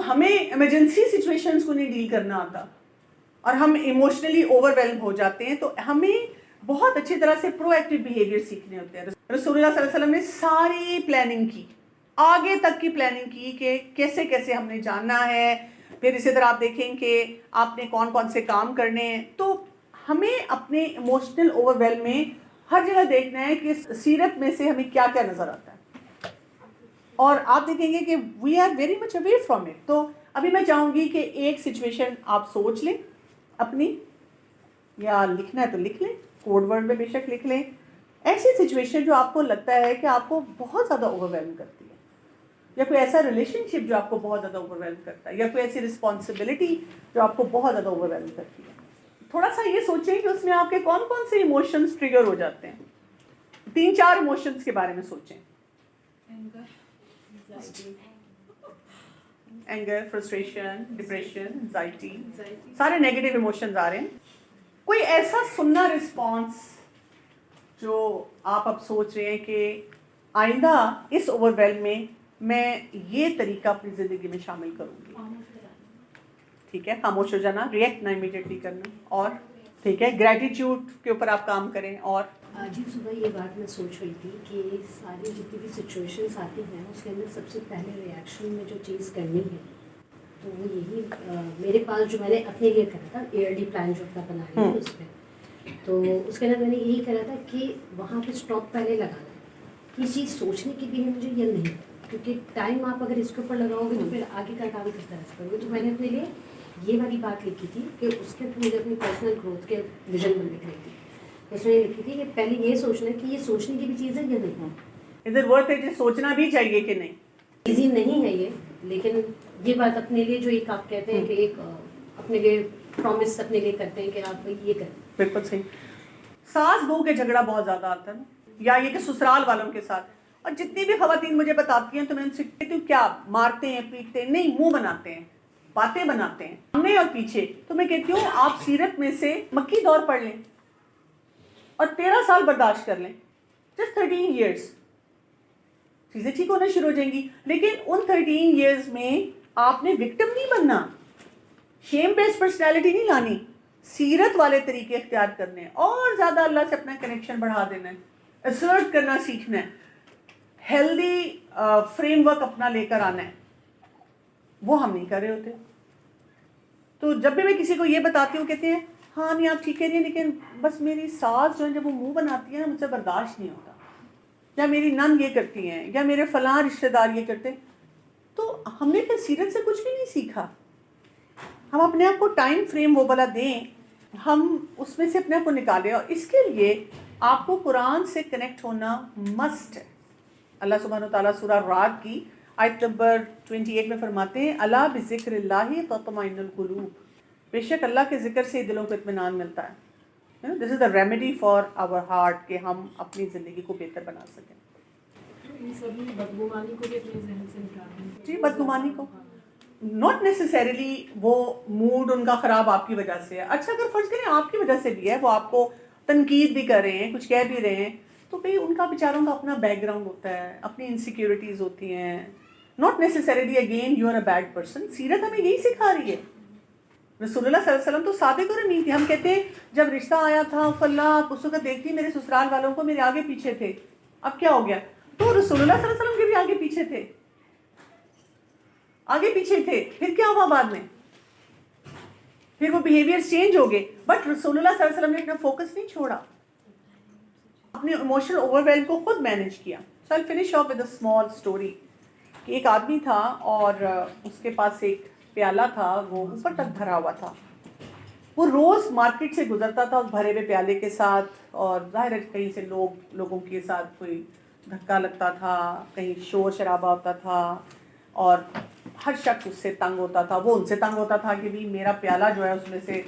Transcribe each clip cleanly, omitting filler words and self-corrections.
ہمیں emergency situations کو نہیں ڈیل کرنا آتا اور ہم ایموشنلی اوور ویلم ہو جاتے ہیں. تو ہمیں بہت اچھی طرح سے پرو ایکٹیو بیہیویئر سیکھنے ہوتے ہیں. رسول اللہ صلی اللہ علیہ وسلم نے ساری پلاننگ کی, آگے تک کی پلاننگ کی کہ کیسے کیسے ہم نے جاننا ہے. پھر اسی طرح آپ دیکھیں کہ آپ نے کون کون سے کام کرنے ہیں. تو ہمیں اپنے ایموشنل اوور ویلم میں ہر جگہ دیکھنا ہے کہ سیرت میں سے ہمیں کیا کیا نظر آتا ہے, اور آپ دیکھیں گے کہ we are very much away from it. تو ابھی میں چاہوں گی کہ ایک سچویشن آپ سوچ لیں اپنی, یا لکھنا ہے تو لکھ لیں, کوڈ ورڈ میں بے شک لکھ لیں. ایسی سچویشن جو آپ کو لگتا ہے کہ آپ کو بہت زیادہ اوور ویلم کرتی ہے, یا کوئی ایسا ریلیشن شپ جو آپ کو بہت زیادہ اوور ویلم کرتا ہے, یا کوئی ایسی رسپانسبلٹی جو آپ کو بہت زیادہ اوور ویلم کرتی ہے. تھوڑا سا یہ سوچیں کہ اس میں آپ کے کون کون سے ایموشنز ٹریگر ہو جاتے ہیں. 3-4 ایموشنز کے بارے میں سوچیں. اینگر, فرسٹریشن, ڈپریشن, انزائٹی, سارے نیگیٹو ایموشنز آ رہے ہیں. کوئی ایسا سننا رسپانس جو آپ اب سوچ رہے ہیں کہ آئندہ اس اوور ویلم میں یہ طریقہ اپنی زندگی میں شامل کروں گی. ٹھیک ہے, خاموش ہو جانا, ریئیکٹ نہ امیڈیٹلی کرنا. اور ٹھیک ہے, گریٹیٹیوڈ کے اوپر آپ کام کریں. اور جی صبح یہ بات میں سوچ رہی تھی کہ ساری جتنی بھی سچویشنس آتی ہیں اس کے اندر سب سے پہلے ریئیکشن میں جو چیز کرنی ہے تو وہ یہی میرے پاس جو میں نے اپنے لیے کرا تھا ایئرلی پلان جو اپنا بنا رہی ہوں اس پہ, تو اس کے اندر میں نے یہی کرا تھا کہ وہاں پہ اسٹاپ پہلے لگانا ہے. یہ چیز سوچنے کی بھی ہے مجھے یا نہیں, کیونکہ ٹائم آپ اگر اس کے اوپر لگاؤ گے تو پھر آگے کا کام کس طرح سے کرو گے. تو میں نے اپنے لیے یہ والی بات لکھی تھی کہ اس کے مجھے اپنی پرسنل گروتھ کے ویژن میں لکھ رہی تھی. اس میں یہ لکھی تھی کہ پہلے یہ سوچنا کہ یہ سوچنے کی بھی چیز ہے یا نہیں. ادھر ورتھ ہے کہ سوچنا بھی چاہیے کہ نہیں. ایزی نہیں ہے یہ, لیکن یہ بات اپنے لیے جو ایک آپ کہتے ہیں کہ ایک اپنے لیے پرومس اپنے لیے کرتے ہیں کہ آپ یہ کریں. بالکل صحیح. ساس بہو کے جھگڑا بہت زیادہ آتا ہے نا, یا یہ کہ سسرال والوں کے ساتھ. اور جتنی بھی خواتین مجھے بتاتی ہیں تو میں ان سے کہتی ہوں کیا مارتے ہیں, پیٹتے ہیں؟ نہیں, منہ بناتے ہیں, باتیں بناتے ہیں سامنے اور پیچھے. تو میں کہتی ہوں آپ سیرت میں سے مکی دور پڑھ لیں اور 13 سال برداشت کر لیں, جسٹ 13 ایئرس, چیزیں ٹھیک ہونا شروع ہو جائیں گی. لیکن ان 13 ایئرز میں آپ نے وکٹم نہیں بننا, شیم بیسڈ پرسنالٹی نہیں لانی, سیرت والے طریقے اختیار کرنے, اور زیادہ اللہ سے اپنا کنیکشن بڑھا دینا ہے, اسرٹ کرنا سیکھنا ہے, ہیلدی فریم ورک اپنا لے کر آنا ہے. وہ ہم نہیں کر رہے ہوتے. تو جب بھی میں کسی کو یہ بتاتی ہوں کہتے ہیں ہاں نہیں آپ ٹھیک کہہ رہی ہیں, لیکن بس میری ساس جو ہے جب وہ منہ بناتی ہے نا مجھ سے برداشت نہیں ہوتا, یا میری نند یہ کرتی ہیں, یا میرے فلاں رشتے دار یہ کرتے ہیں. تو ہم نے پھر سیرت سے کچھ بھی نہیں سیکھا. ہم اپنے آپ کو ٹائم فریم وہ والا دیں, ہم اس میں سے اپنے آپ کو نکالیں. اور اس کے لیے آپ کو قرآن سے کنیکٹ ہونا مسٹ ہے. اللہ سبحانہ وتعالیٰ سورہ رعد کی آیت نمبر 28 میں فرماتے ہیں الا بذکر اللہ تطمئن القلوب, بے شک اللہ کے ذکر سے دلوں کو اطمینان ملتا ہے. This is the remedy for our heart کہ ہم اپنی زندگی کو بہتر بنا سکیں. بدگمانی کو بھی اپنے ذہن سے نکالیں. جی, بدگمانی کو ناٹ نیسسریلی وہ موڈ ان کا خراب آپ کی وجہ سے ہے. اچھا اگر فرض کریں آپ کی وجہ سے بھی ہے, وہ آپ کو تنقید بھی کر رہے ہیں, کچھ کہہ بھی رہے ہیں, تو بھئی ان کا بیچاروں کا اپنا بیک گراؤنڈ ہوتا ہے, اپنی انسیکیورٹیز ہوتی ہیں. Not necessarily again you are a bad person. سیرت ہمیں یہی سکھا رہی ہے. رسول اللہ صلی اللہ علیہ وسلم تو صادق اور امین تھے. ہم کہتے ہیں جب رشتہ آیا تھا فلاں اس وقت دیکھتی میرے سسرال والوں کو میرے آگے پیچھے تھے, اب کیا ہو گیا؟ تو رسول اللہ صلی اللہ علیہ وسلم کے بھی آگے پیچھے تھے, آگے پیچھے تھے. پھر کیا ہوا بعد میں؟ پھر وہ بیہیویئر چینج ہو گئے, بٹ رسول اللہ صلی اللہ علیہ وسلم نے اپنا فوکس نہیں چھوڑا, اپنے ایموشنل اوور ویلم کو خود مینیج کیا. So I finish off with a small story. کہ ایک آدمی تھا اور اس کے پاس ایک پیالہ تھا, وہ اوپر تک بھرا ہوا تھا. وہ روز مارکیٹ سے گزرتا تھا اس بھرے ہوئے پیالے کے ساتھ, اور ظاہر ہے کہیں سے لوگوں کے ساتھ کوئی دھکا لگتا تھا, کہیں شور شرابہ ہوتا تھا, اور ہر شخص اس سے تنگ ہوتا تھا. وہ ان سے تنگ ہوتا تھا کہ بھی میرا پیالہ جو ہے اس میں سے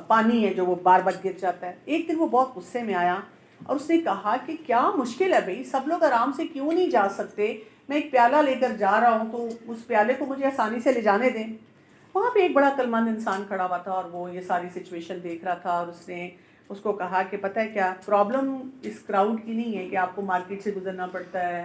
پانی ہے جو وہ بار بار گر جاتا ہے. ایک دن وہ بہت غصے میں آیا اور اس نے کہا کہ کیا مشکل ہے بھئی, سب لوگ آرام سے کیوں نہیں جا سکتے, میں ایک پیالہ لے کر جا رہا ہوں تو اس پیالے کو مجھے آسانی سے لے جانے دیں. وہاں پہ ایک بڑا عقلمند انسان کھڑا ہوا تھا اور وہ یہ ساری سچویشن دیکھ رہا تھا, اور اس نے اس کو کہا کہ پتہ ہے کیا پرابلم اس کراؤڈ کی نہیں ہے کہ آپ کو مارکیٹ سے گزرنا پڑتا ہے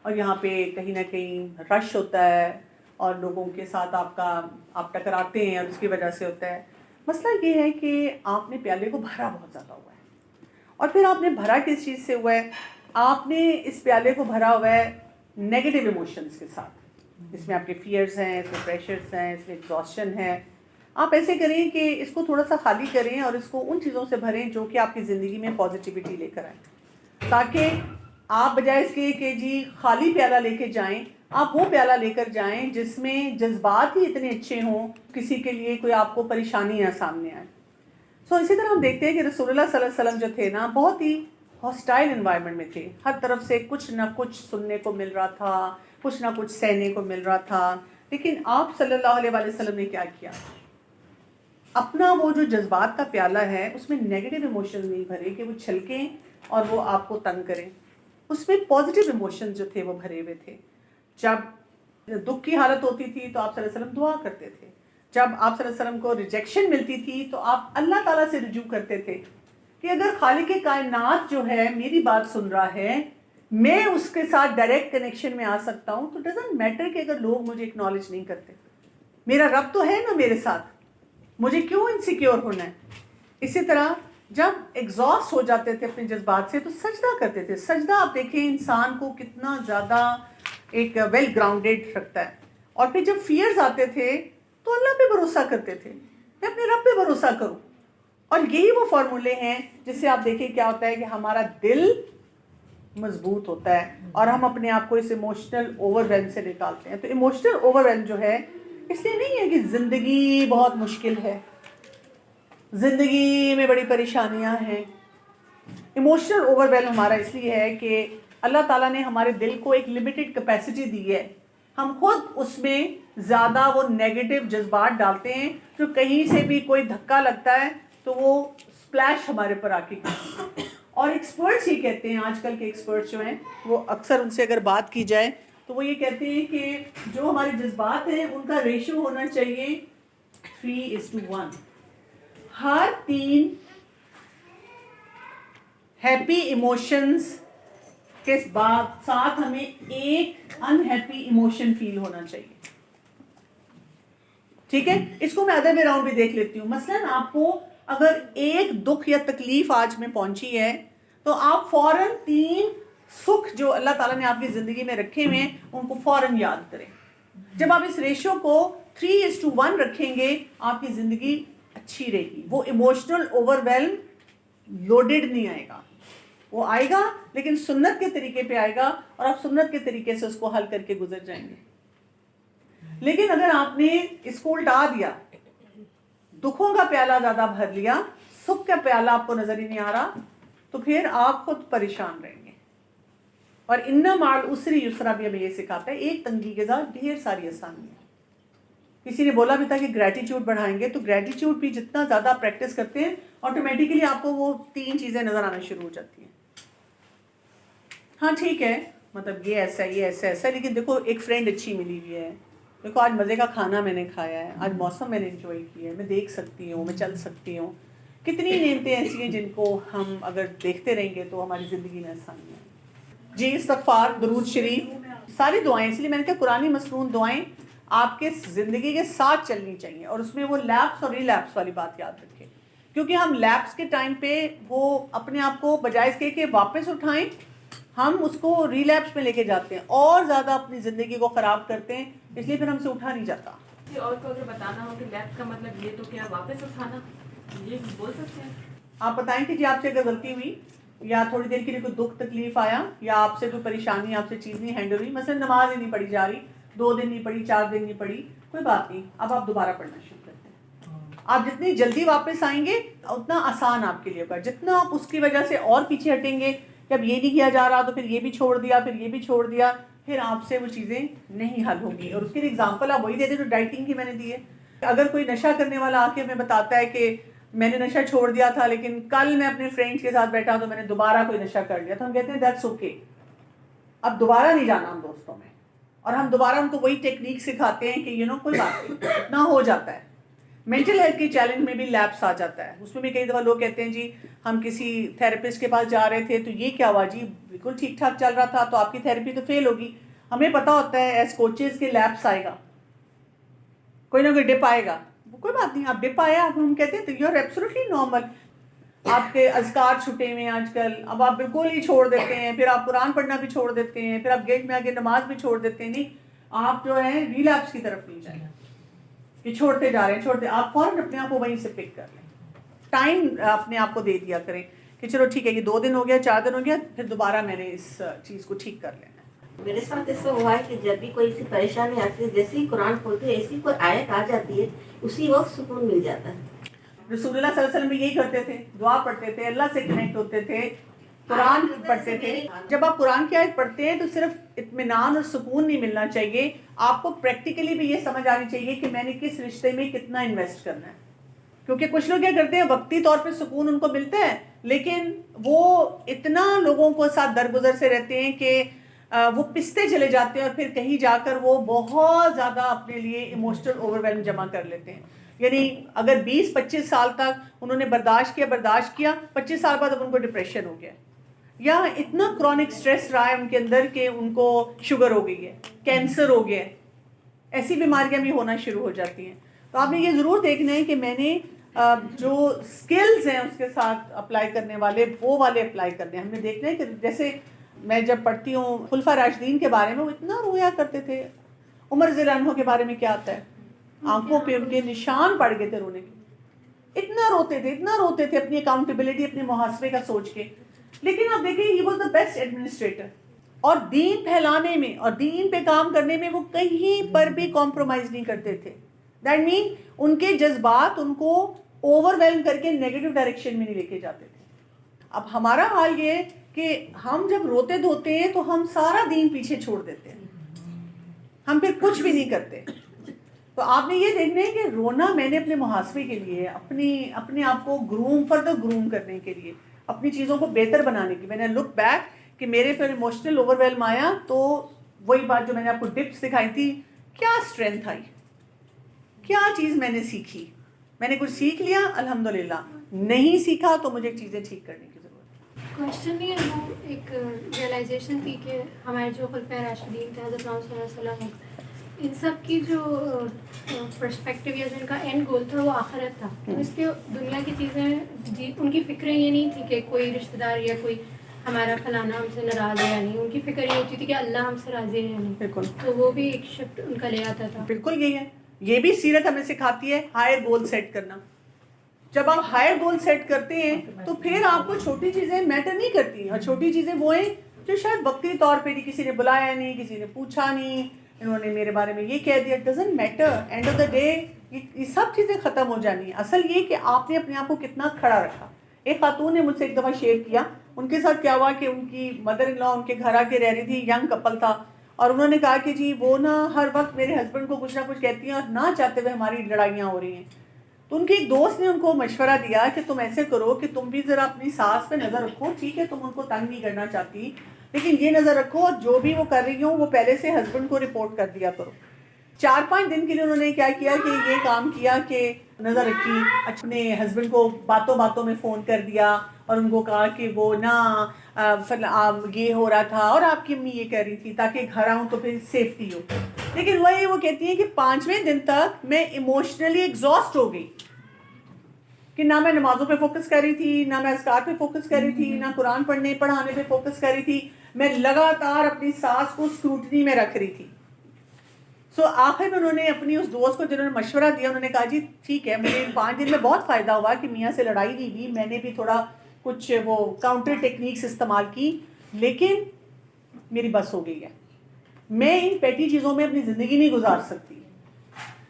اور یہاں پہ کہیں نہ کہیں رش ہوتا ہے, اور لوگوں کے ساتھ آپ ٹکراتے ہیں اور اس کی وجہ سے ہوتا ہے. مسئلہ یہ ہے کہ آپ نے پیالے کو بھرا بہت زیادہ ہوا ہے, اور پھر آپ نے بھرا کس چیز سے ہوا ہے؟ آپ نے اس پیالے کو بھرا ہوا ہے نیگیٹو ایموشنز کے ساتھ. اس میں آپ کے فیئرز ہیں, اس میں پریشرز ہیں, اس میں ایگزاسشن ہے. آپ ایسے کریں کہ اس کو تھوڑا سا خالی کریں اور اس کو ان چیزوں سے بھریں جو کہ آپ کی زندگی میں پازیٹیوٹی لے کر آئیں, تاکہ آپ بجائے اس کے کہ جی خالی پیالہ لے کے جائیں, آپ وہ پیالہ لے کر جائیں جس میں جذبات ہی اتنے اچھے ہوں, کسی کے لیے کوئی آپ کو پریشانی نہ سامنے آئے. اسی طرح ہم دیکھتے ہیں کہ رسول اللہ صلی اللہ علیہ وسلم جو تھے نا, بہت ہی ہاسٹائل انوائرمنٹ میں تھے. ہر طرف سے کچھ نہ کچھ سننے کو مل رہا تھا, کچھ نہ کچھ سہنے کو مل رہا تھا. لیکن آپ صلی اللہ علیہ وآلہ وسلم نے کیا کیا؟ اپنا وہ جو جذبات کا پیالہ ہے اس میں نیگیٹو ایموشن نہیں بھرے کہ وہ چھلکیں اور وہ آپ کو تنگ کریں. اس میں پازیٹیو ایموشن جو تھے وہ بھرے ہوئے تھے. جب دکھ کی حالت ہوتی تھی تو آپ صلی اللہ علیہ وسلم دعا کرتے تھے. جب آپ صلی اللہ علیہ وسلم کو ریجیکشن ملتی تھی تو آپ اللہ تعالیٰ سے رجوع کرتے تھے کہ اگر خالق کائنات جو ہے میری بات سن رہا ہے, میں اس کے ساتھ ڈائریکٹ کنیکشن میں آ سکتا ہوں, تو ڈزنٹ میٹر کہ اگر لوگ مجھے اکنالج نہیں کرتے, میرا رب تو ہے نا میرے ساتھ, مجھے کیوں انسیکیور ہونا ہے. اسی طرح جب ایگزاسٹ ہو جاتے تھے اپنے جذبات سے تو سجدہ کرتے تھے. سجدہ آپ دیکھیں انسان کو کتنا زیادہ ایک ویل گراؤنڈیڈ رکھتا ہے. اور پھر جب فیئرز آتے تھے تو اللہ پہ بھروسہ کرتے تھے, میں اپنے رب پہ بھروسہ کروں. اور یہی وہ فارمولے ہیں جس سے آپ دیکھیں کیا ہوتا ہے کہ ہمارا دل مضبوط ہوتا ہے اور ہم اپنے آپ کو اس ایموشنل اوور ویلم سے نکالتے ہیں. تو ایموشنل اوور ویلم جو ہے اس لیے نہیں ہے کہ زندگی بہت مشکل ہے, زندگی میں بڑی پریشانیاں ہیں. ایموشنل اوور ویلم ہمارا اس لیے ہے کہ اللہ تعالیٰ نے ہمارے دل کو ایک لمیٹڈ کیپیسٹی دی ہے. ہم خود اس میں زیادہ وہ نیگیٹو جذبات ڈالتے ہیں جو کہیں سے بھی کوئی دھکا لگتا ہے تو وہ سپلیش ہمارے پر آ کے کرتے ہیں. اور ایکسپرٹس یہ کہتے ہیں, آج کل کے ایکسپرٹس جو ہیں وہ اکثر ان سے اگر بات کی جائے تو وہ یہ کہتے ہیں کہ جو ہمارے جذبات ہیں ان کا ریشو ہونا چاہیے 3:1. ہر 3 ہیپی ایموشنز کے ساتھ ہمیں ایک انہیپی ایموشن فیل ہونا چاہیے. ٹھیک ہے, اس کو میں ادر وے راؤنڈ بھی دیکھ لیتی ہوں. مثلاً آپ کو اگر ایک دکھ یا تکلیف آج میں پہنچی ہے تو آپ فوراً 3 سکھ جو اللہ تعالیٰ نے آپ کی زندگی میں رکھے ہوئے ہیں ان کو فوراً یاد کریں. جب آپ اس ریشو کو 3:1 رکھیں گے آپ کی زندگی اچھی رہے گی. وہ ایموشنل اوور ویلم لوڈڈ نہیں آئے گا, وہ آئے گا لیکن سنت کے طریقے پہ آئے گا اور آپ سنت کے طریقے سے اس کو حل کر کے گزر جائیں گے. لیکن اگر آپ نے اس کو الٹا دیا, دکھوں کا پیالہ زیادہ بھر لیا, سکھ کا پیالہ آپ کو نظر ہی نہیں آ رہا, تو پھر آپ خود پریشان رہیں گے. اور ان مع العسر یسرا بھی ہمیں یہ سکھاتا ہے, ایک تنگی کے ساتھ ڈھیر ساری آسانی ہے. کسی نے بولا بھی تھا کہ گریٹیٹیوڈ بڑھائیں گے, تو گریٹیٹیوڈ بھی جتنا زیادہ پریکٹس کرتے ہیں آٹومیٹیکلی آپ کو وہ 3 چیزیں نظر آنا شروع ہو جاتی ہیں. ہاں ٹھیک ہے, مطلب یہ ایسا یہ ایسا ایسا, لیکن دیکھو ایک فرینڈ اچھی ملی ہوئی ہے, دیکھو آج مزے کا کھانا میں نے کھایا ہے, آج موسم میں نے انجوائے کیا ہے, میں دیکھ سکتی ہوں, میں چل سکتی ہوں. کتنی نعمتیں ایسی ہیں جن کو ہم اگر دیکھتے رہیں گے تو ہماری زندگی میں آسانی ہے. جی استغفار, درود شریف, ساری دعائیں, اس لیے میں نے کہا قرآنی مسنون دعائیں آپ کے زندگی کے ساتھ چلنی چاہیے. اور اس میں وہ لیپس اور ریلیپس والی بات یاد رکھیں, کیونکہ ہم لیپس کے ٹائم پہ وہ اپنے آپ کو بجائے اس کے کہ واپس اٹھائیں, ہم اس کو ریلیپس میں لے کے جاتے ہیں اور زیادہ اپنی زندگی کو خراب کرتے ہیں, اس لیے پھر ہم سے اٹھا نہیں جاتا. اور کو اگر بتانا ہو کہ لیپس کا مطلب یہ, تو کیا واپس اٹھانا یہ بول سکتے ہیں؟ آپ بتائیں کہ جی آپ سے اگر غلطی ہوئی یا تھوڑی دیر کے لیے کوئی دکھ تکلیف آیا یا آپ سے کوئی پریشانی, آپ سے چیز نہیں ہینڈل ہوئی, مثلا نماز ہی نہیں پڑھی جا رہی, 2 دن نہیں پڑھی, 4 دن نہیں پڑھی, کوئی بات نہیں, اب آپ دوبارہ پڑھنا شروع کرتے ہیں. آپ جتنی جلدی واپس آئیں گے اتنا آسان آپ کے لیے ہوگا. جتنا آپ اس کی وجہ سے اور پیچھے ہٹیں گے کہ اب یہ نہیں کیا جا رہا تو پھر یہ بھی چھوڑ دیا, پھر یہ بھی چھوڑ دیا, پھر آپ سے وہ چیزیں نہیں حل ہوں گی. اور اس کے لیے اگزامپل آپ وہی دے دیں جو ڈائٹنگ کی میں نے دی ہے. اگر کوئی نشہ کرنے والا آ کے ہمیں بتاتا ہے کہ میں نے نشہ چھوڑ دیا تھا لیکن کل میں اپنے فرینڈس کے ساتھ بیٹھا تو میں نے دوبارہ کوئی نشہ کر لیا, تو ہم کہتے ہیں دیٹس اوکے, اب دوبارہ نہیں جانا ہم دوستوں میں. اور ہم دوبارہ ان کو وہی ٹیکنیک سکھاتے ہیں کہ کوئی بات نہیں, اتنا ہو جاتا ہے. مینٹل ہیلتھ کے چیلنج میں بھی لیپس آ جاتا ہے. اس میں بھی کئی دفعہ لوگ کہتے ہیں جی ہم کسی تھراپسٹ کے پاس جا رہے تھے تو یہ کیا ہوا, جی بالکل ٹھیک ٹھاک چل رہا تھا, تو آپ کی تھراپی تو فیل ہوگی. ہمیں پتہ ہوتا ہے ایز کوچز کے لیپس آئے گا, کوئی نہ کوئی ڈپ آئے گا, کوئی بات نہیں, آپ ڈپ آیا, آپ ہم کہتے ہیں تو یو آر ایبسولوٹلی نارمل. آپ کے اذکار چھٹے ہوئے ہیں آج کل, اب آپ بالکل ہی چھوڑ دیتے ہیں, پھر آپ قرآن پڑھنا بھی چھوڑ دیتے ہیں, پھر آپ گیٹ میں آگے نماز بھی چھوڑ دیتے ہیں. نہیں, آپ جو ہے ریلیپس کی طرف نہیں جائیں کہ چھوڑتے جا رہے ہیں چھوڑتے, آپ فوراً اپنے آپ کو وہیں سے پک کر لیں. ٹائم اپنے آپ کو دے دیا کریں کہ چلو ٹھیک ہے, یہ 2 دن ہو گیا, 4 دن ہو گیا, پھر دوبارہ میں نے اس چیز کو ٹھیک کر لینا. میرے ساتھ ایسا ہوا ہے کہ جب بھی کوئی سی پریشانی آتی ہے, جیسے ہی قرآن کھولتے ہیں ایسی کوئی آیت آ جاتی ہے, اسی وقت سکون مل جاتا ہے. رسول اللہ صلی اللہ علیہ وسلم بھی یہی کرتے تھے, دعا پڑھتے تھے, اللہ سے کنیکٹ ہوتے تھے, قرآن پڑھتے تھے. جب آپ قرآن کی آیت پڑھتے ہیں تو صرف اطمینان اور سکون نہیں ملنا چاہیے, آپ کو پریکٹیکلی بھی یہ سمجھ آنی چاہیے کہ میں نے کس رشتے میں کتنا انویسٹ کرنا ہے. کیونکہ کچھ لوگ کیا کرتے ہیں, وقتی طور پہ سکون ان کو ملتا ہے, لیکن وہ اتنا لوگوں کو ساتھ درگزر سے رہتے ہیں کہ وہ پستے چلے جاتے ہیں, اور پھر کہیں جا کر وہ بہت زیادہ اپنے لیے ایموشنل اوور ویلم جمع کر لیتے ہیں. یعنی اگر 20-25 سال تک انہوں نے برداشت کیا, 25 سال بعد اب ان کو ڈپریشن ہو گیا, یا اتنا کرونک سٹریس رہا ہے ان کے اندر کہ ان کو شوگر ہو گئی ہے, کینسر ہو گیا ہے, ایسی بیماریاں بھی ہونا شروع ہو جاتی ہیں. تو آپ نے یہ ضرور دیکھنا ہے کہ میں نے جو سکلز ہیں اس کے ساتھ اپلائی کرنے والے, وہ والے اپلائی کرنے ہیں. ہم نے دیکھنا ہے کہ جیسے میں جب پڑھتی ہوں خلفاء راشدین کے بارے میں, وہ اتنا رویا کرتے تھے. عمر رضی اللہ عنہ کے بارے میں کیا آتا ہے, آنکھوں پہ ان کے نشان پڑ گئے تھے رونے کے, اتنا روتے تھے اپنی اکاؤنٹیبلٹی, اپنے محاسبے کا سوچ کے. لیکن آپ دیکھیں, he was the best administrator, اور دین پھیلانے میں اور دین پہ کام کرنے میں وہ کہیں پر بھی کمپرومائز نہیں کرتے تھے. دیٹ مین ان کے جذبات ان کو اوور ویلم کر کے نیگیٹو ڈائریکشن میں نہیں لے کے جاتے تھے. اب ہمارا حال یہ ہے کہ ہم جب روتے دھوتے ہیں تو ہم سارا دین پیچھے چھوڑ دیتے ہیں, ہم پھر کچھ بھی نہیں کرتے. تو آپ نے یہ دیکھنا ہے کہ رونا میں نے اپنے محاسبے کے لیے, اپنے آپ کو گروم کرنے کے لیے, اپنی چیزوں کو بہتر بنانے کی. میں نے لک بیک کہ میرے پر ایموشنل اوور ویلم آیا, تو وہی بات جو میں نے آپ کو ٹپس دکھائی تھی, کیا اسٹرینتھ آئی, کیا چیز میں نے سیکھی. میں نے کچھ سیکھ لیا الحمدللہ, نہیں سیکھا تو مجھے چیزیں ٹھیک کرنے کی ضرورت ہے. کوشچن یہ ہے, وہ ایک ریئلائزیشن تھی کہ ہمارے جو خلفۂ راشدین تھے, حضرت محمد صلی اللہ علیہ وسلم, ان سب کی جو پرسپیکٹیو یا جو ان کا اینڈ گول تھا وہ آخرت تھا. تو اس لیے دنیا کی چیزیں, جی ان کی فکریں یہ نہیں تھی کہ کوئی رشتہ دار یا کوئی ہمارا فلانا ہم سے ناراض ہے یا نہیں, ان کی فکر یہ ہوتی تھی کہ اللہ ہم سے راضی ہے یا نہیں. بالکل, تو وہ بھی ایک شفٹ ان کا لے آتا تھا. بالکل یہی ہے. یہ بھی سیرت ہمیں سکھاتی ہے ہائر گول سیٹ کرنا. جب آپ ہائر گول سیٹ کرتے ہیں تو پھر آپ کو چھوٹی چیزیں میٹر نہیں کرتی, اور چھوٹی چیزیں وہ ہیں جو شاید وقتی طور پہ کسی نے بلایا نہیں, کسی نے پوچھا نہیں, انہوں نے میرے بارے میں یہ کہہ دیا, doesn't matter. And of the day یہ سب چیزیں ختم ہو جانی ہیں. اصل یہ کہ آپ نے اپنے آپ کو کتنا کھڑا رکھا. ایک خاتون نے مجھ سے ایک دفعہ شیئر کیا, ان کے ساتھ کیا ہوا کہ ان کی مدر ان لا ان کے گھر آ کے رہ رہی تھی, ینگ کپل تھا, اور انہوں نے کہا کہ جی وہ نا ہر وقت میرے ہسبینڈ کو کچھ نہ کچھ کہتی ہیں, اور نہ چاہتے ہوئے ہماری لڑائیاں ہو رہی ہیں. تو ان کے ایک دوست نے ان کو مشورہ دیا کہ تم ایسے کرو کہ تم بھی ذرا اپنی ساس پہ نظر رکھو, ٹھیک ہے تم ان کو تنگ نہیں کرنا چاہتی, لیکن یہ نظر رکھو جو بھی وہ کر رہی ہوں وہ پہلے سے ہسبینڈ کو رپورٹ کر دیا کرو. 4-5 دن کے لیے انہوں نے کیا کیا کہ یہ کام کیا کہ نظر رکھی, اپنے ہسبینڈ کو باتوں باتوں میں فون کر دیا, اور ان کو کہا کہ وہ نا یہ ہو رہا تھا اور آپ کی امی یہ کہہ رہی تھی, تاکہ گھر آؤں تو پھر سیفٹی ہو. لیکن وہی وہ کہتی ہیں کہ 5ویں دن تک میں ایموشنلی ایگزاسٹ ہو گئی, کہ نہ میں نمازوں پہ فوکس کر رہی تھی, نہ میں اذکار پہ فوکس کر رہی تھی, نہ قرآن پڑھنے پڑھانے پہ فوکس کر رہی تھی, میں لگاتار اپنی ساس کو اسکروٹنی میں رکھ رہی تھی. سو آخر میں انہوں نے اپنی اس دوست کو جنہوں نے مشورہ دیا, انہوں نے کہا جی ٹھیک ہے, مجھے 5 دن میں بہت فائدہ ہوا کہ میاں سے لڑائی نہیں ہوئی, میں نے بھی تھوڑا کچھ وہ کاؤنٹر ٹیکنیکس استعمال کی, لیکن میری بس ہو گئی ہے, میں ان پیٹی چیزوں میں اپنی زندگی نہیں گزار سکتی,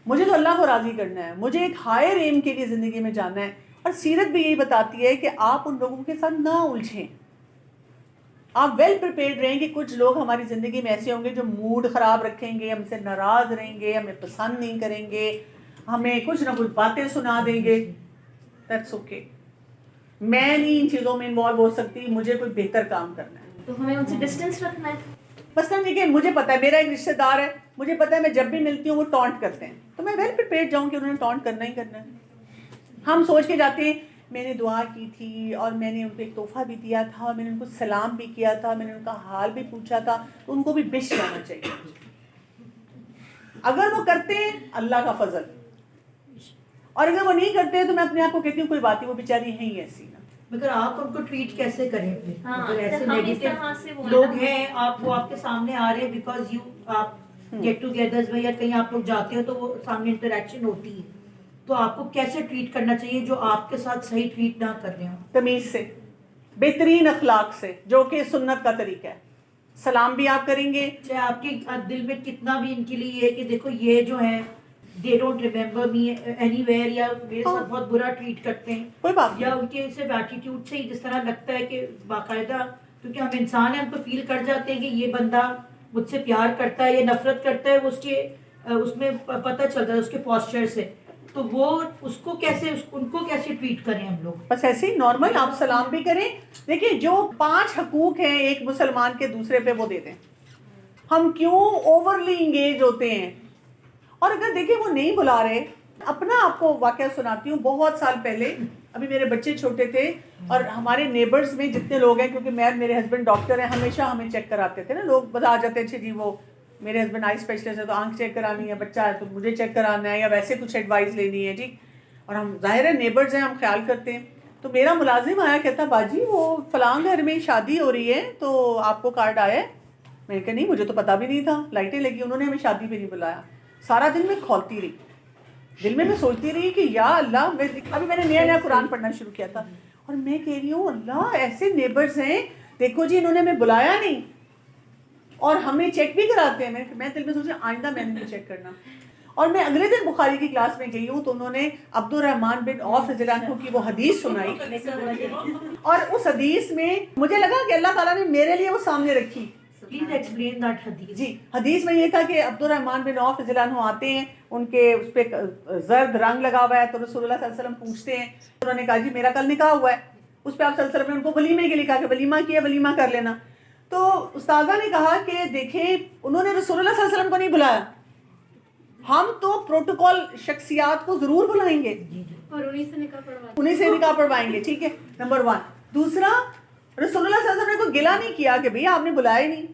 مجھے تو اللہ کو راضی کرنا ہے, مجھے ایک ہائر ایم کے لیے زندگی میں جانا ہے. اور سیرت بھی یہی بتاتی ہے کہ آپ ان لوگوں کے ساتھ نہ الجھیں, آپ ویل پریپیئرڈ رہیں کہ کچھ لوگ ہماری زندگی میں ایسے ہوں گے جو موڈ خراب رکھیں گے, ہم سے ناراض رہیں گے, ہمیں پسند نہیں کریں گے, ہمیں کچھ نہ کچھ باتیں سنا دیں گے. دیٹس اوکے, میں نہیں ان چیزوں میں انوالو ہو سکتی, مجھے کوئی بہتر کام کرنا ہے. تو ہمیں ان سے ڈسٹینس رکھنا ہے. بس نہیں کہ مجھے پتا ہے میرا ایک رشتے دار ہے, مجھے پتا ہے میں جب بھی ملتی ہوں وہ ٹانٹ کرتے ہیں, تو میں ویل پریپیئرڈ جاؤں کہ انہوں نے ٹانٹ کرنا ہی کرنا ہے. ہم سوچ کے جاتے ہیں میں نے دعا کی تھی, اور میں نے ان کو ایک تحفہ بھی دیا تھا, اور میں نے ان کو سلام بھی کیا تھا, میں نے ان کا حال بھی پوچھا تھا, تو ان کو بھی بش جانا چاہیے. اگر وہ کرتے ہیں اللہ کا فضل, اور اگر وہ نہیں کرتے تو میں اپنے آپ کو کہتی ہوں کوئی بات نہیں, وہ بیچاری ہیں ہی ایسی نا. مگر آپ ان کو ٹریٹ کیسے کریں پھر؟ ہاں، اگر ایسے ہم اس نیگیٹو طرح سے وہ لوگ ہیں, وہ آپ کے سامنے آ رہے ہیں بیکاز آپ گیٹ ٹوگیدرز میں یا کہیں آپ لوگ جاتے ہو تو وہ سامنے انٹریکشن ہوتی ہے, تو آپ کو کیسے ٹریٹ کرنا چاہیے جو آپ کے ساتھ صحیح ٹریٹ نہ کر رہے ہوں؟ تمیز سے, بہترین اخلاق سے, جو کہ سنت کا طریقہ ہے. سلام بھی آپ کریں گے, چاہے آپ کے دل میں کتنا بھی ان کے لیے یہ کہ دیکھو یہ جو ہیں they don't remember me any where, یا میرے ساتھ بہت برا ٹریٹ کرتے ہیں, کوئی بات یا نہیں. ان کے صرف ایٹیٹیوڈ سے ہی جس طرح لگتا ہے کہ باقاعدہ, کیونکہ ہم انسان ہیں, ہم کو فیل کر جاتے ہیں کہ یہ بندہ مجھ سے پیار کرتا ہے یا نفرت کرتا ہے, اس میں پتہ چلتا ہے اس کے پوسچر سے. تو وہ اس کو کیسے ان کو کیسے ٹریٹ کریں ہم لوگ؟ بس ایسے ہی نارمل آپ سلام بھی کریں. دیکھیں جو 5 حقوق ہیں ایک مسلمان کے دوسرے پہ وہ دے دیں. ہم کیوں اوورلی انگیج ہوتے ہیں, اور اگر دیکھیں وہ نہیں بلا رہے, اپنا آپ کو واقعہ سناتی ہوں. بہت سال پہلے, ابھی میرے بچے چھوٹے تھے, اور ہمارے نیبرز میں جتنے لوگ ہیں, کیونکہ میرے ہسبینڈ ڈاکٹر ہیں, ہمیشہ ہمیں چیک کراتے تھے نا لوگ, بتا جاتے اچھا جی وہ میرے ہسبینڈ آئی اسپیشلسٹ ہے تو آنکھ چیک کرانی ہے, بچہ ہے تو مجھے چیک کرانا ہے, یا ویسے کچھ ایڈوائز لینی ہے جی, اور ہم ظاہر ہے نیبرز ہیں, ہم خیال کرتے ہیں. تو میرا ملازم آیا, کہتا باجی وہ فلاں گھر میں شادی ہو رہی ہے تو آپ کو کارڈ آیا ہے. میں نے کہا نہیں, مجھے تو پتا بھی نہیں تھا, لائٹیں لگی, انہوں نے ہمیں شادی پہ نہیں بلایا. سارا دن میں کھولتی رہی, دل میں سوچتی رہی کہ یا اللہ, ابھی میں نے نیا قرآن پڑھنا شروع کیا تھا, اور میں کہہ رہی ہوں اللہ ایسے نیبرز ہیں, دیکھو جی انہوں نے ہمیں بلایا نہیں اور ہمیں چیک بھی کراتے ہیں. میں دل میں سوچی آئندہ میں نے نہیں چیک کرنا. اور میں اگلے دن بخاری کی کلاس میں گئی ہوں تو انہوں نے عبد الرحمن بن عوف رضی اللہ عنہ کی وہ حدیث سنائی, اور اس حدیث میں مجھے لگا کہ اللہ تعالیٰ نے میرے لیے وہ سامنے رکھی. پلیز ایکسپلین دیٹ حدیث. جی, حدیث میں یہ تھا کہ عبد الرحمن بن عوف رضی اللہ عنہ آتے ہیں, ان کے اس پہ زرد رنگ لگا ہوا ہے, تو رسول اللہ صلی اللہ علیہ وسلم پوچھتے ہیں, انہوں نے کہا جی میرا کل نکاح ہوا ہے. اس پہ آپ صلی اللہ علیہ وسلم نے ان کو ولیمے کے لیے کہا کہ ولیمہ کیا, ولیمہ کر لینا. تو استاذہ نے کہا کہ دیکھیں انہوں نے رسول اللہ صلی اللہ علیہ وسلم کو نہیں بلایا, ہم تو پروٹوکول شخصیات کو ضرور بلائیں گے اور انہیں سے نکاح پڑھوائیں گے. ٹھیک ہے, نمبر 1. دوسرا, رسول اللہ صلی اللہ علیہ وسلم نے تو گلا نہیں کیا کہ بھئی آپ نے بلایا ہی نہیں.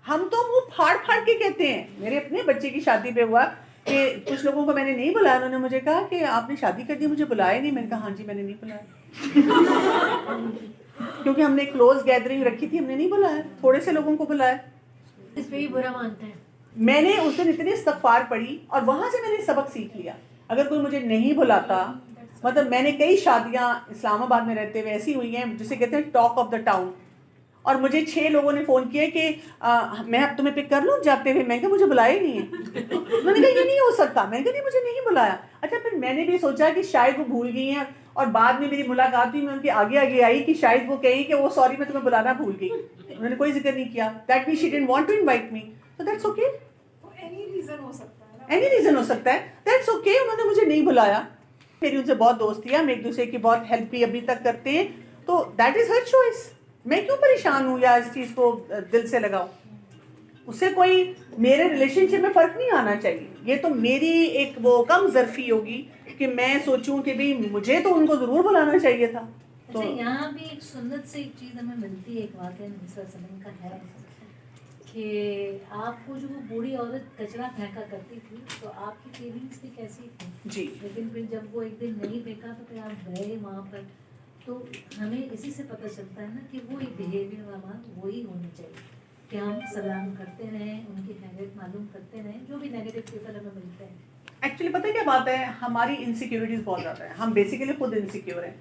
ہم تو وہ پھاڑ پھاڑ کے کہتے ہیں. میرے اپنے بچے کی شادی پہ ہوا کہ کچھ لوگوں کو میں نے نہیں بلایا, انہوں نے مجھے کہا کہ آپ نے شادی کر دی, مجھے بلایا نہیں. میں نے کہا ہاں جی میں نے نہیں بلایا, کیونکہ ہم نے کلوز گیدرنگ رکھی تھی, ہم نے نہیں بلایا, تھوڑے سے لوگوں کو بلایا. اس پہ بھی برا مانتا ہے. میں نے اس دن اتنی استغفار پڑھی, اور وہاں سے میں نے سبق سیکھ لیا. اگر کوئی مجھے نہیں بلاتا, مطلب میں نے کئی شادیاں اسلام آباد میں رہتے ہوئے ایسی ہوئی ہیں جسے کہتے ہیں ٹاک آف دا ٹاؤن, اور مجھے 6 لوگوں نے فون کیا کہ میں اب تمہیں پک کر لوں جاتے ہوئے. میں نے کہا مجھے بلایا ہی نہیں ہے. انہوں نے کہا یہ نہیں ہو سکتا. میں نے کہا نہیں مجھے نہیں بلایا. اچھا پھر میں نے بھی سوچا کہ شاید وہ بھول گئی ہیں, اور بعد میں میری ملاقات ہوئی, میں ان کے آگے آئی کہ شاید وہ کہیں کہ وہ سوری میں تمہیں بلانا بھول گئی. انہوں نے کوئی ذکر نہیں کیا. That means she didn't want to invite me, so that's okay. Any reason ہو سکتا ہے, دیٹس اوکے. انہوں نے مجھے نہیں بلایا, میری ان سے بہت دوستی ہے, ہم ایک دوسرے کی بہت ہیلپ بھی ابھی تک کرتے ہیں, تو دیٹ از ہر چوائس. میں کیوں پریشان ہوں یا اس چیز کو دل سے لگاؤں؟ اس سے کوئی میرے ریلیشن شپ میں فرق نہیں آنا چاہیے. یہ تو میری ایک وہ کم ظرفی ہوگی کہ میں سوچوں کہ بھی مجھے تو ان کو ضرور بلانا چاہیے تھا. اچھا یہاں بھی ایک سنت سے ایک چیز ہمیں ملتی ہے, ایک واقعہ نبی صلی اللہ علیہ وسلم کا ہے کہ آپ کو جو وہ بوڑھی عورت کچرا پھینکا کرتی تھی تو آپ کی فیلنگس بھی کیسی تھی جی, لیکن پھر جب وہ ایک دن نہیں پھینکا تو پھر آپ گئے وہاں پر, تو ہمیں اسی سے پتہ چلتا ہے نا کہ وہ ایک بیہیویئر ہمارا وہی ہونا چاہیے کہ ہم سلام کرتے رہیں, ان کی خیریت معلوم کرتے رہیں, جو بھی نیگیٹو پیپل ہمیں ملتے ہیں. ایکچولی پتہ کیا بات ہے, ہماری انسیکیورٹیز بہت زیادہ ہیں, ہم بیسیکلی خود انسیکیور ہیں.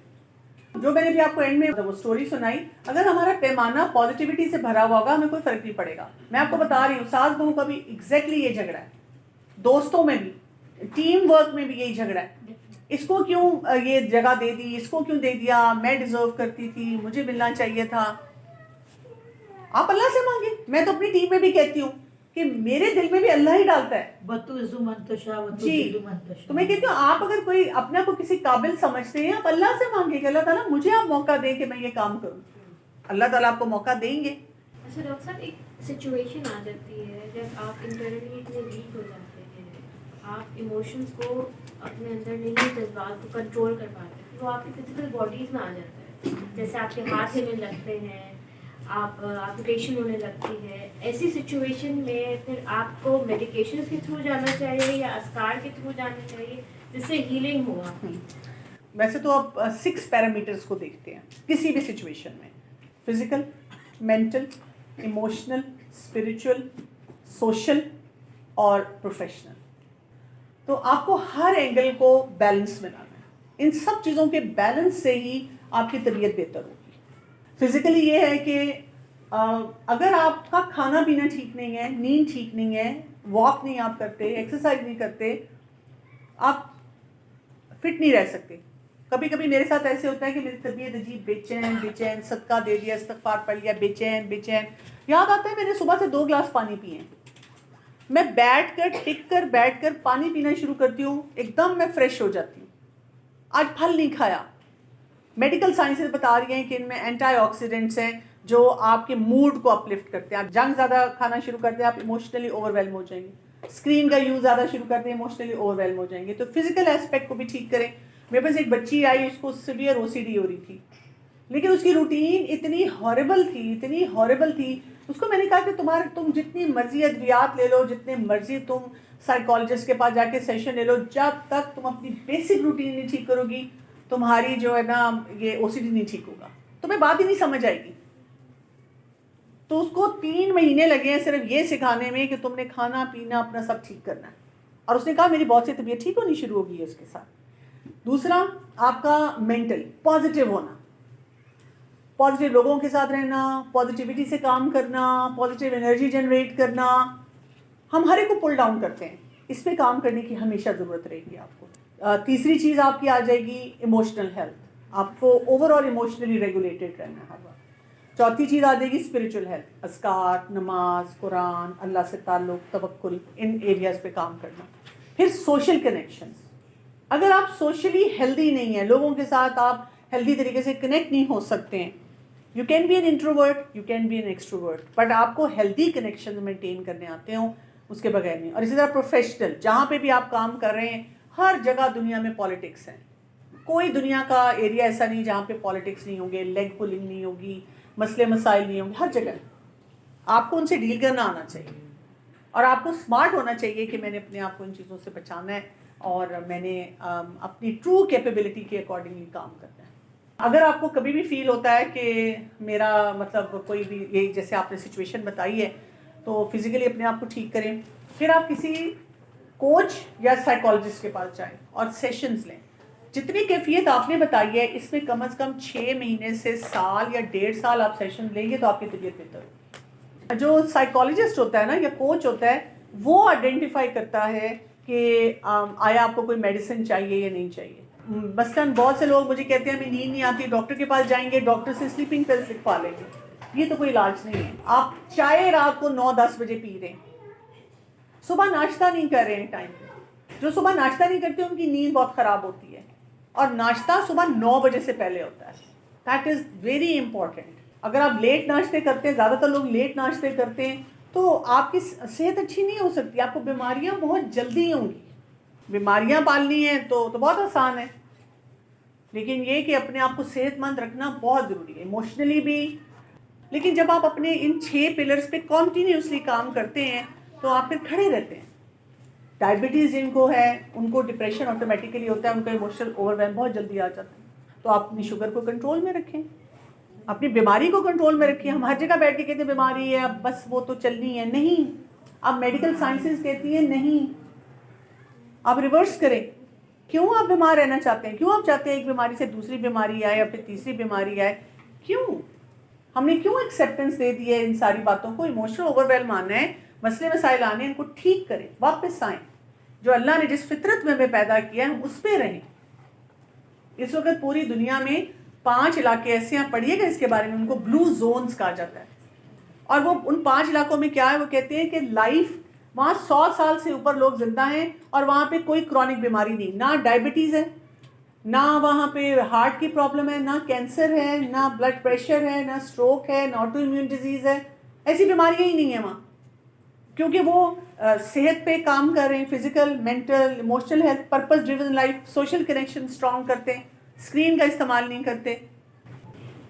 جو میں نے بھی آپ کو اینڈ میں وہ اسٹوری سنائی, اگر ہمارا پیمانہ پازیٹیوٹی سے بھرا ہوا ہوگا ہمیں کوئی فرق نہیں پڑے گا. میں آپ کو بتا رہی ہوں, ساس بہو کا بھی ایگزیکٹلی یہ جھگڑا ہے, دوستوں میں بھی, ٹیم ورک میں بھی یہی جھگڑا ہے. اس کو کیوں یہ جگہ دے دی, اس کو کیوں دے دیا, میں ڈیزرو کرتی تھی, مجھے ملنا چاہیے تھا. آپ اللہ سے مانگیں. میں تو اپنی ٹیم میں بھی کہتی ہوں کہ میرے دل میں بھی اللہ ہی ڈالتا ہے. وَتُعِزُّ مَن تَشَاءُ جی, وَتُذِلُّ مَن تَشَاءُ. تو میں کہتی ہوں آپ اگر کوئی اپنے آپ کو کسی قابل سمجھتے ہیں, آپ اللہ سے مانگیں کہ اللہ تعالیٰ مجھے آپ موقع دیں کہ میں یہ کام کروں. اللہ تعالیٰ آپ کو موقع دیں گے. اچھا ڈاکٹر صاحب, ایک سچویشن آ جاتی ہے جب آپ انٹرنلی اتنے ویک ہو جاتے ہیں, آپ ایموشنس کو اپنے اندر نہیں, جذبات کو کنٹرول کر پاتے ہیں, وہ آپ کی فزیکل باڈیز میں آ جاتا ہے. جیسے آپ کے ہاتھ ہلنے لگتے ہیں, آپ ایپلیکیشن ہونے لگتی ہے. ایسی سچویشن میں پھر آپ کو میڈیکیشنز کے تھرو جانا چاہیے یا اذکار کے تھرو جانا چاہیے جس سے ہیلنگ ہو آپ کی؟ ویسے تو آپ 6 پیرامیٹرز کو دیکھتے ہیں کسی بھی سچویشن میں: physical, mental, emotional, spiritual, social اور پروفیشنل. تو آپ کو ہر اینگل کو بیلنس بنانا ہے. ان سب چیزوں کے بیلنس سے ہی آپ کی طبیعت بہتر ہوگی. فزیکلی یہ ہے کہ اگر آپ کا کھانا پینا ٹھیک نہیں ہے، نیند ٹھیک نہیں ہے، واک نہیں آپ کرتے، ایکسرسائز نہیں کرتے، آپ فٹ نہیں رہ سکتے. کبھی کبھی میرے ساتھ ایسے ہوتا ہے کہ میری طبیعت عجیب بے چین، صدقہ دے دیا، استغفار پڑھ لیا، بے چین یاد آتا ہے میں نے صبح سے 2 گلاس پانی پیے ہیں. میں ٹک کر بیٹھ کر پانی پینا شروع کرتی ہوں، ایک دم میں فریش ہو جاتی ہوں. آج پھل نہیں کھایا. میڈیکل سائنسز بتا رہی ہیں کہ ان میں اینٹی آکسیڈنٹس ہیں جو آپ کے موڈ کو اپلفٹ کرتے ہیں. آپ جنک زیادہ کھانا شروع کرتے ہیں، آپ ایموشنلی اوور ویلم ہو جائیں گے. اسکرین کا یوز زیادہ شروع کرتے ہیں، ایموشنلی اوور ویلم ہو جائیں گے. تو فزیکل ایسپیکٹ کو بھی ٹھیک کریں. میرے پاس ایک بچی آئی، اس کو سیویئر OCD ہو رہی تھی، لیکن اس کی روٹین اتنی ہاربل تھی. اس کو میں نے کہا کہ تم جتنی مرضی ادویات لے لو، جتنے مرضی تم سائیکالوجسٹ کے پاس جا کے سیشن لے لو، جب تک تم اپنی بیسک روٹین نہیں ٹھیک کرو گی تمہاری جو ہے نا یہ OCD نہیں ٹھیک ہوگا. تمہیں بات ہی نہیں سمجھ آئے گی. تو اس کو 3 مہینے لگے ہیں صرف یہ سکھانے میں کہ تم نے کھانا پینا اپنا سب ٹھیک کرنا ہے. اور اس نے کہا میری بہت سی طبیعت ٹھیک ہونی شروع ہو گئی ہے اس کے ساتھ. دوسرا، آپ کا مینٹل پازیٹیو ہونا، پازیٹیو لوگوں کے ساتھ رہنا، پازیٹیوٹی سے کام کرنا، پازیٹیو انرجی جنریٹ کرنا. ہم ہر ایک کو پل ڈاؤن کرتے ہیں، اس پہ کام کرنے کی ہمیشہ ضرورت رہے گی آپ کو. تیسری چیز آپ کی آ جائے گی ایموشنل ہیلتھ. آپ کو اوور آل ایموشنلی ریگولیٹڈ رہنا ہے. چوتھی چیز آ جائے گی اسپریچول ہیلتھ، اذکار، نماز، قرآن، اللہ سے تعلق، توکل، ان ایریاز پہ کام کرنا. پھر سوشل کنیکشنز. اگر آپ سوشلی ہیلدی نہیں ہیں، لوگوں کے ساتھ آپ ہیلدی طریقے سے کنیکٹ نہیں ہو سکتے ہیں، you can be an introvert, you can be an extrovert, but آپ کو ہیلدی کنیکشن مینٹین کرنے آتے ہوں اس کے بغیر نہیں. اور اسی طرح پروفیشنل، جہاں پہ بھی آپ کام کر رہے ہیں، ہر جگہ دنیا میں پالیٹکس ہیں. کوئی دنیا کا ایریا ایسا نہیں جہاں پہ پالیٹکس نہیں ہوں گے، لیگ پولنگ نہیں ہوگی، مسئلے مسائل نہیں ہوں گے. ہر جگہ آپ کو ان سے ڈیل کرنا آنا چاہیے اور آپ کو اسمارٹ ہونا چاہیے کہ میں نے اپنے آپ کو ان چیزوں سے بچانا ہے اور میں نے اپنی ٹرو کیپیبلٹی کے اکارڈنگلی کام کرنا ہے. اگر آپ کو کبھی بھی فیل ہوتا ہے کہ میرا مطلب کوئی بھی یہ جیسے آپ نے سچویشن بتائی ہے، تو فزیکلی اپنے آپ کو ٹھیک کریں. پھر آپ کسی کوچ یا سائیکالوجسٹ کے پاس جائیں اور سیشنز لیں. جتنی کیفیت آپ نے بتائی ہے اس میں کم از کم 6 مہینے سے سال یا 1.5 سال آپ سیشن لیں گے تو آپ کی طبیعت بہتر ہوگی. جو سائیکالوجسٹ ہوتا ہے نا یا کوچ ہوتا ہے، وہ آئیڈینٹیفائی کرتا ہے کہ آیا آپ کو کوئی میڈیسن چاہیے یا نہیں چاہیے. مثلاً بہت سے لوگ مجھے کہتے ہیں ہمیں نیند نہیں آتی، ڈاکٹر کے پاس جائیں گے، ڈاکٹر سے سلیپنگ پلس لکھوا لیں گے. یہ تو کوئی علاج نہیں ہے. آپ چائے رات کو 9-10 بجے پی رہے ہیں، صبح ناشتہ نہیں کر رہے ہیں ٹائم پہ. جو صبح ناشتہ نہیں کرتے ان کی نیند بہت خراب ہوتی ہے، اور ناشتہ صبح 9 بجے سے پہلے ہوتا ہے. That is very important. اگر آپ لیٹ ناشتے کرتے ہیں، زیادہ تر لوگ لیٹ ناشتے کرتے ہیں، تو آپ کی صحت اچھی نہیں ہو سکتی. آپ کو بیماریاں بہت جلدی ہوں گی. بیماریاں پالنی ہیں تو بہت آسان ہے، لیکن یہ کہ اپنے آپ کو صحت مند رکھنا بہت ضروری ہے، ایموشنلی بھی. لیکن جب آپ اپنے ان 6 پلرز پہ کنٹینیوسلی کام کرتے ہیں تو آپ پھر کھڑے رہتے ہیں. ڈائبٹیز جن کو ہے ان کو ڈپریشن آٹومیٹیکلی ہوتا ہے، ان کا ایموشنل اوور ویلم بہت جلدی آ جاتا ہے. تو آپ اپنی شوگر کو کنٹرول میں رکھیں، اپنی بیماری کو کنٹرول میں رکھیں. ہم ہر جگہ بیٹھ کے کہتے ہیں بیماری ہے اب بس وہ تو چلنی ہے. نہیں، اب میڈیکل سائنسز کہتی ہیں نہیں، آپ ریورس کریں. کیوں آپ بیمار رہنا چاہتے ہیں؟ کیوں آپ چاہتے ہیں ایک بیماری سے دوسری بیماری آئے یا پھر تیسری بیماری آئے؟ کیوں ہم نے کیوں ایکسیپٹنس دے دی ہے ان ساری باتوں کو؟ ایموشنل اوور ویلم آنا ہے، مسئلے مسائل آنے ہیں، ان کو ٹھیک کریں، واپس آئیں. جو اللہ نے جس فطرت میں ہمیں پیدا کیا ہے ہم اس پہ رہیں. اس وقت پوری دنیا میں 5 علاقے ایسے ہیں، پڑھیے گا اس کے بارے میں، ان کو بلو زونز کہا جاتا ہے. اور وہ ان 5 علاقوں میں کیا ہے؟ وہ کہتے ہیں کہ لائف وہاں 100 سال سے اوپر لوگ زندہ ہیں اور وہاں پہ کوئی کرونک بیماری نہیں، نہ ڈائبٹیز ہے، نہ وہاں پہ ہارٹ کی پرابلم ہے، نہ کینسر ہے، نہ بلڈ پریشر ہے، نہ اسٹروک ہے، نہ آٹو امیون ڈیزیز ہے. ایسی بیماریاں ہی نہیں ہیں وہاں، کیونکہ وہ صحت پہ کام کر رہے ہیں. Physical, mental, emotional health, purpose driven life, social connection strong کرتے ہیں، اسکرین کا استعمال نہیں کرتے.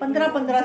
15-15